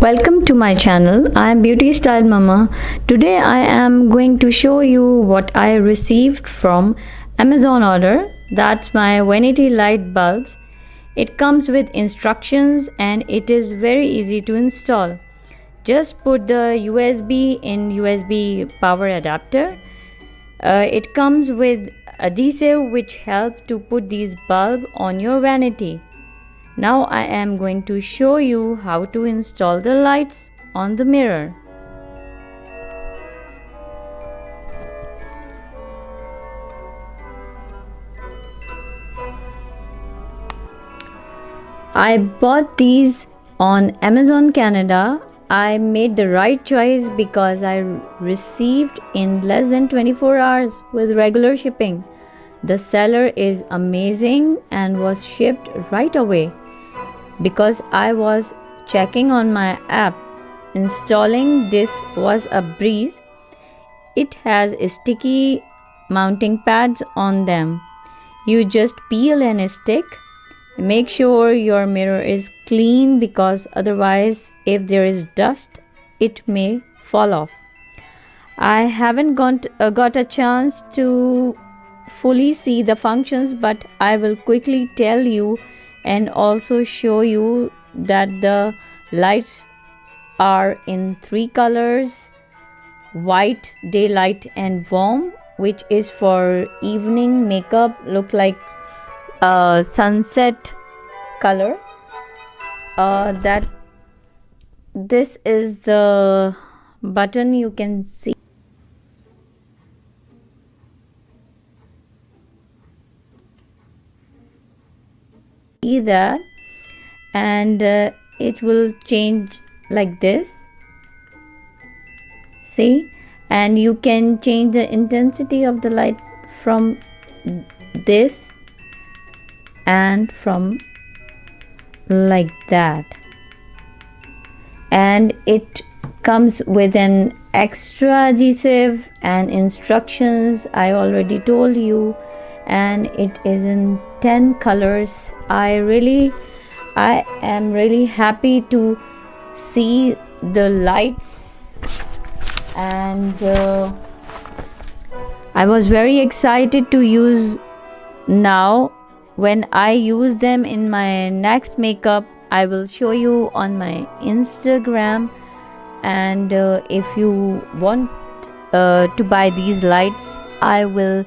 Welcome to my channel. I am Beauty Style Mama. Today I am going to show you what I received from Amazon order. That's my vanity light bulbs. It comes with instructions and it is very easy to install. Just put the USB in USB power adapter. It comes with adhesive which helps to put these bulbs on your vanity. Now I am going to show you how to install the lights on the mirror. I bought these on Amazon Canada. I made the right choice because I received in less than 24 hours with regular shipping. The seller is amazing and was shipped right away. Because I was checking on my app, installing this was a breeze. It has sticky mounting pads on them. You just peel and stick. Make sure your mirror is clean because otherwise if there is dust it may fall off. I haven't got a chance to fully see the functions, but I will quickly tell you and also show you that the lights are in 3 colors: white, daylight and warm, which is for evening makeup, look like a sunset color. That this is the button, you can see that, and it will change like this, see, and you can change the intensity of the light from this and from like that. And it comes with an extra adhesive and instructions I already told you, and it is in 10 colors. I am really happy to see the lights, and I was very excited to use. Now when I use them in my next makeup, I will show you on my Instagram, and if you want to buy these lights, I will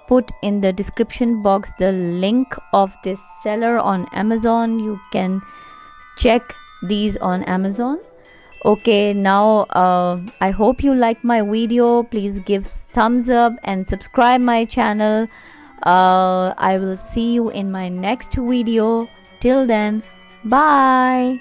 put in the description box the link of this seller on Amazon. You can check these on Amazon. Okay, now I hope you like my video. Please give thumbs up and subscribe my channel. I will see you in my next video. Till then, bye.